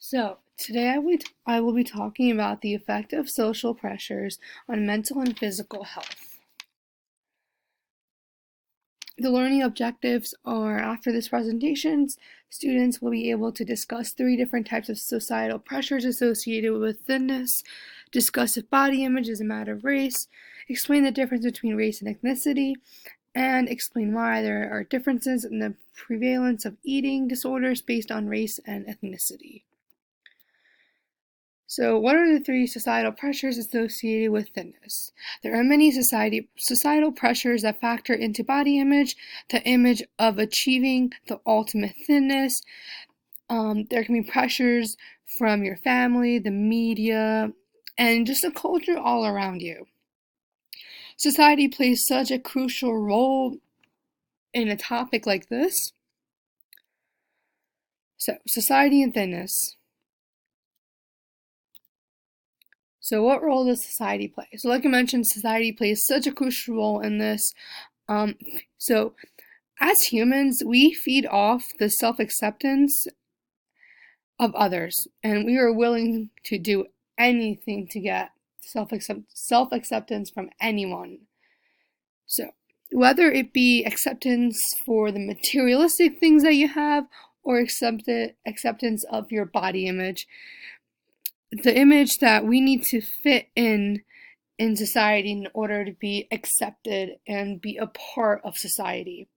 So, today I will be talking about the effect of social pressures on mental and physical health. The learning objectives are, after this presentation, students will be able to discuss 3 different types of societal pressures associated with thinness, discuss if body image is a matter of race, explain the difference between race and ethnicity, and explain why there are differences in the prevalence of eating disorders based on race and ethnicity. So, what are the 3 societal pressures associated with thinness? There are many societal pressures that factor into body image, the image of achieving the ultimate thinness. There can be pressures from your family, the media, and just the culture all around you. Society plays such a crucial role in a topic like this. So, society and thinness. So what role does society play? So like I mentioned, society plays such a crucial role in this. So as humans, we feed off the self-acceptance of others, and we are willing to do anything to get self-acceptance from anyone. So whether it be acceptance for the materialistic things that you have or acceptance of your body image, the image that we need to fit in society in order to be accepted and be a part of society.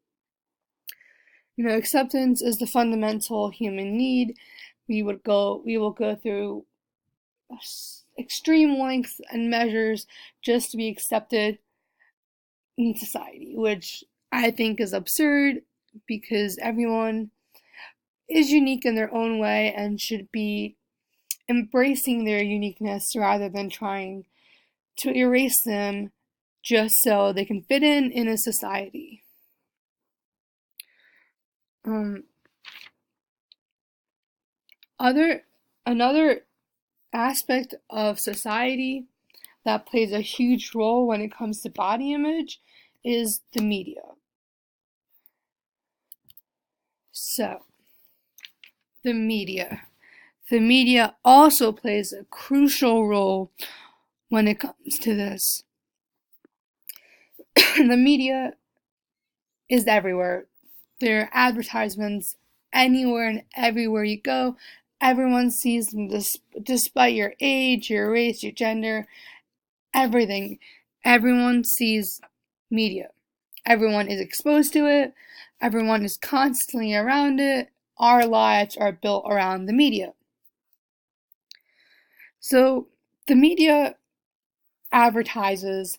Acceptance is the fundamental human need. We will go through extreme lengths and measures just to be accepted in society, which I think is absurd because everyone is unique in their own way and should be embracing their uniqueness rather than trying to erase them just so they can fit in a society. Another aspect of society that plays a huge role when it comes to body image is the media. So, the media. The media also plays a crucial role when it comes to this. The media is everywhere. There are advertisements anywhere and everywhere you go. Everyone sees them despite your age, your race, your gender, everything. Everyone sees media. Everyone is exposed to it. Everyone is constantly around it. Our lives are built around the media. So the media advertises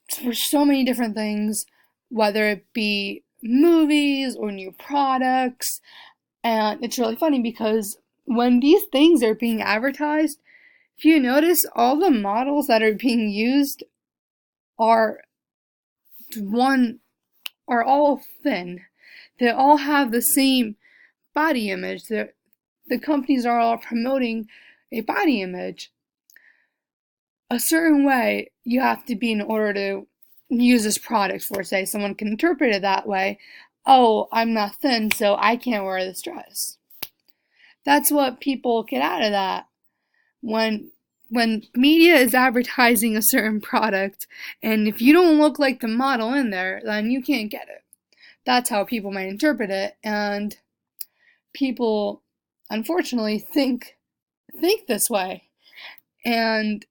for so many different things, whether it be movies or new products. And it's really funny because when these things are being advertised, if you notice, all the models that are being used are all thin. They all have the same body image. The companies are all promoting a body image. A certain way you have to be in order to use this product for, say, someone can interpret it that way. Oh, I'm not thin, so I can't wear this dress. That's what people get out of that. When media is advertising a certain product, and if you don't look like the model in there, then you can't get it. That's how people might interpret it, and people, unfortunately, think this way, and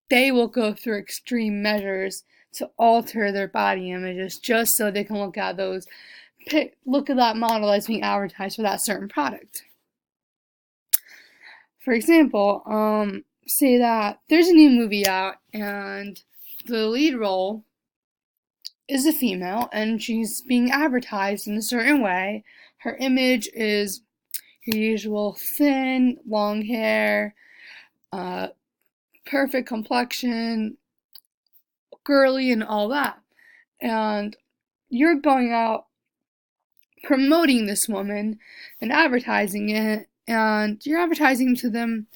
they will go through extreme measures to alter their body images just so they can look at that model as being advertised for that certain product. For example, say that there's a new movie out and the lead role is a female and she's being advertised in a certain way. Her image is your usual thin, long hair, perfect complexion, girly and all that. And you're going out promoting this woman and advertising it, and you're advertising to them,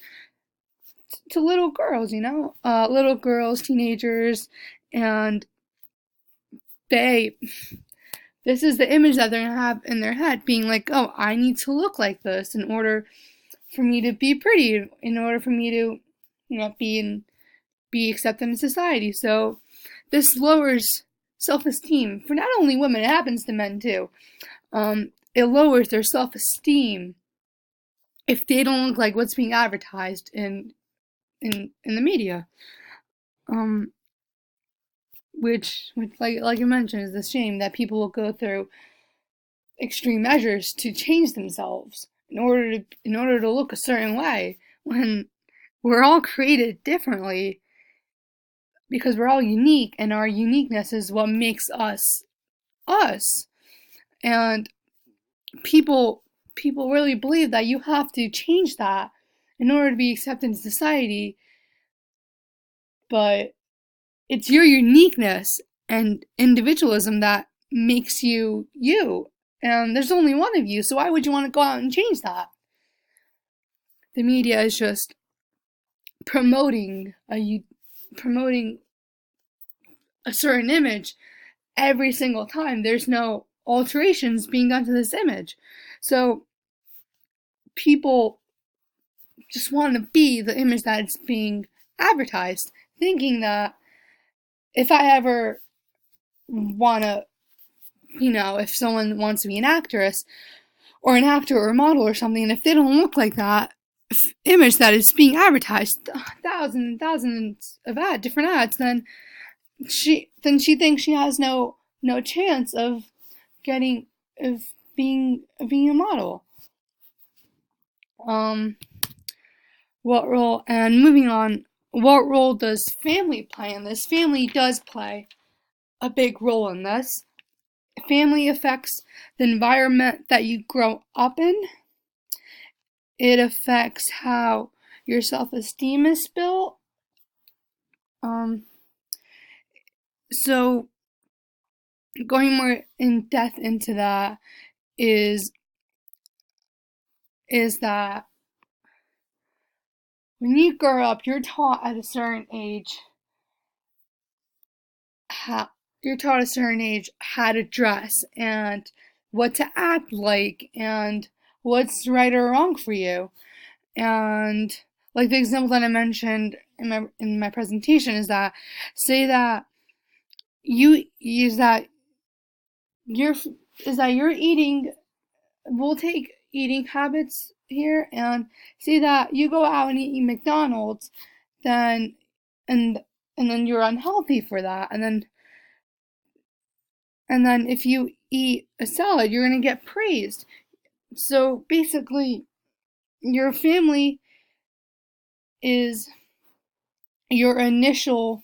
to little girls, little girls, teenagers, and they This is the image that they're going to have in their head, being like, oh, I need to look like this in order for me to be pretty, in order for me to, be accepted in society. So this lowers self-esteem for not only women, it happens to men too. It lowers their self-esteem if they don't look like what's being advertised in the media. Which like I mentioned, is the shame that people will go through extreme measures to change themselves in order to look a certain way, when we're all created differently, because we're all unique, and our uniqueness is what makes us us. And people really believe that you have to change that in order to be accepted in society, but it's your uniqueness and individualism that makes you you. And there's only one of you, so why would you want to go out and change that? The media is just promoting a certain image every single time. There's no alterations being done to this image. So people just want to be the image that's being advertised, thinking that if I ever want to, if someone wants to be an actress or an actor or a model or something, and if they don't look like that image that is being advertised, thousands and thousands of different ads, then she thinks she has no chance of being a model. What role, and moving on, what role does family play in this? Family does play a big role in this. Family affects the environment that you grow up in. It affects how your self-esteem is built. So going more in depth into that is that when you grow up, you're taught at a certain age how to dress and what to act like and what's right or wrong for you. And like the example that I mentioned in my presentation is that, say that you're eating, we'll take eating habits here, and say that you go out and eat McDonald's, then and then you're unhealthy for that, and then if you eat a salad, you're going to get praised. So basically, your family is your initial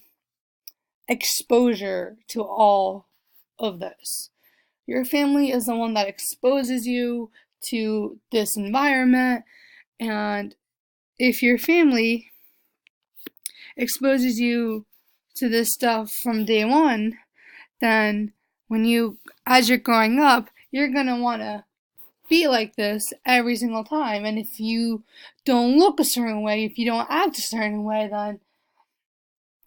exposure to all of this. Your family is the one that exposes you to this environment, and if your family exposes you to this stuff from day one, then as you're growing up, you're gonna want to be like this every single time. And if you don't look a certain way, if you don't act a certain way,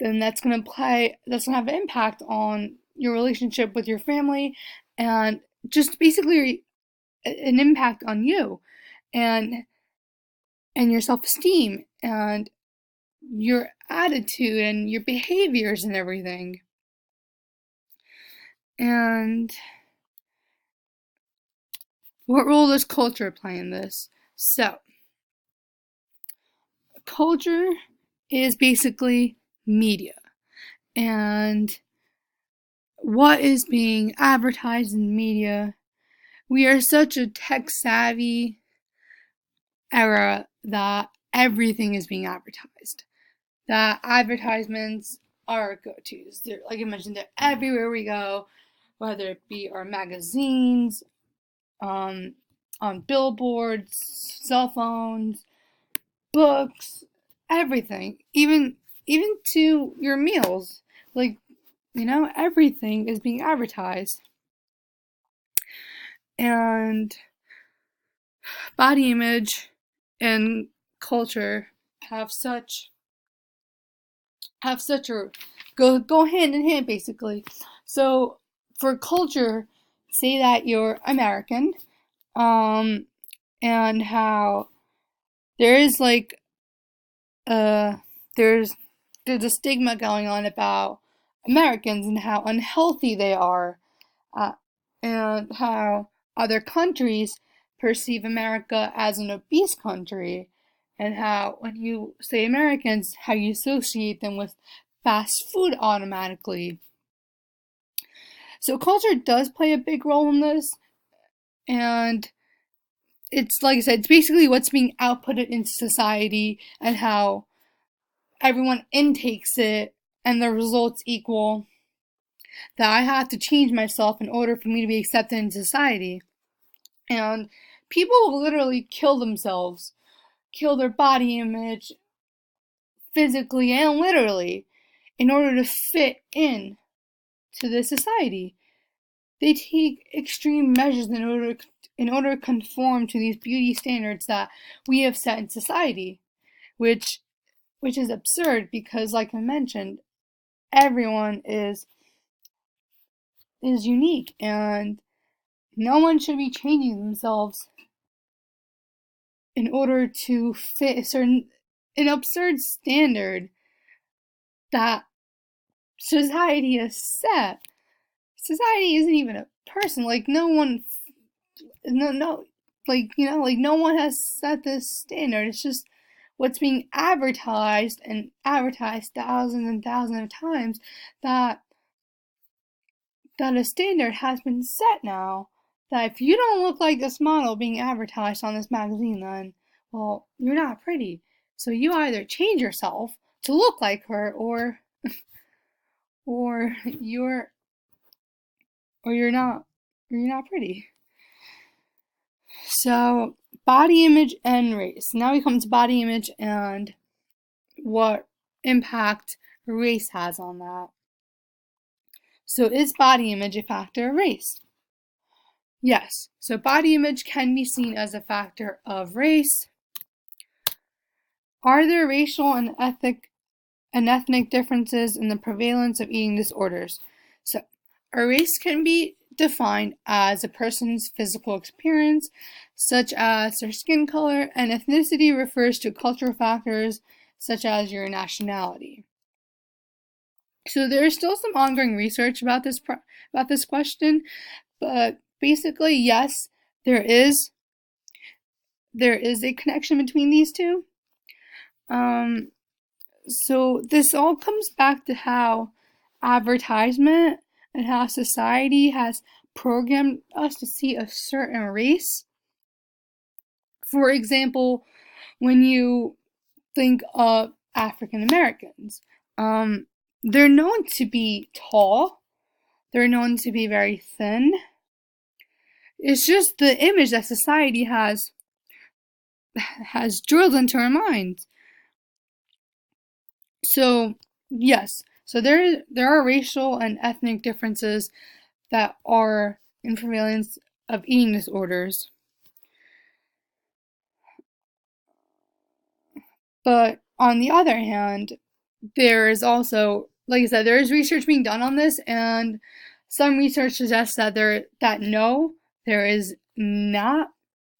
then that's gonna have an impact on your relationship with your family, and just basically an impact on you and your self-esteem and your attitude and your behaviors and everything. And what role does culture play in this? So, culture is basically media, and what is being advertised in media. We are such a tech-savvy era that everything is being advertised. That advertisements are go-tos. Like I mentioned, they're everywhere we go, whether it be our magazines, on billboards, cell phones, books, everything. Even to your meals. Like, everything is being advertised. And body image and culture have such a go hand in hand, basically. So for culture, say that you're American, and how there is like there's a stigma going on about Americans and how unhealthy they are, uh, and how other countries perceive America as an obese country, and how when you say Americans, how you associate them with fast food automatically. So culture does play a big role in this, and it's like I said, it's basically what's being outputted into society and how everyone intakes it, and the results equal that I have to change myself in order for me to be accepted in society. And people will literally kill themselves, kill their body image physically and literally in order to fit in to this society. They take extreme measures in order to conform to these beauty standards that we have set in society, which is absurd because, like I mentioned, everyone is unique, and no one should be changing themselves in order to fit an absurd standard that society has set. Society isn't even a person. Like no one, like no one has set this standard. It's just what's being advertised and advertised thousands and thousands of times that a standard has been set now. That if you don't look like this model being advertised on this magazine, then, well, you're not pretty. So you either change yourself to look like her, or or you're you're not pretty. So body image and race. Now we come to body image and what impact race has on that. So is body image a factor of race? Yes. So body image can be seen as a factor of race. Are there racial and ethnic differences in the prevalence of eating disorders? So a race can be defined as a person's physical appearance, such as their skin color, and ethnicity refers to cultural factors such as your nationality. So there is still some ongoing research about this question, but basically, yes, there is a connection between these two. So this all comes back to how advertisement and how society has programmed us to see a certain race. For example, when you think of African Americans, they're known to be tall, they're known to be very thin. It's just the image that society has drilled into our minds. So yes, so there are racial and ethnic differences that are in prevalence of eating disorders. But on the other hand, there is also, like I said, there is research being done on this, and some research suggests that there is not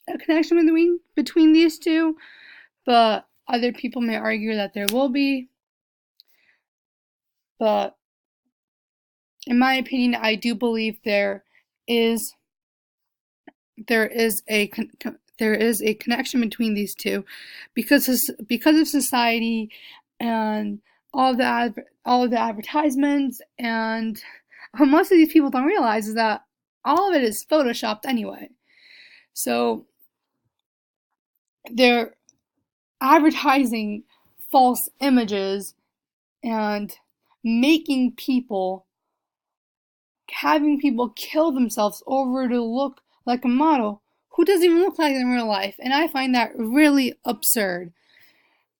a connection between these two, but other people may argue that there will be. But in my opinion, I do believe there is a connection between these two, because of society and all of the advertisements, and what most of these people don't realize is that all of it is photoshopped anyway. So they're advertising false images and having people kill themselves over to look like a model who doesn't even look like them in real life. And I find that really absurd.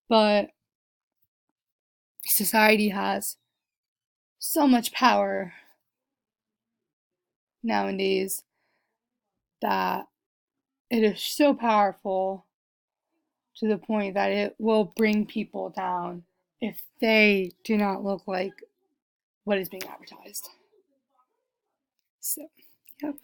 But society has so much power nowadays that it is so powerful to the point that it will bring people down if they do not look like what is being advertised. So, yep.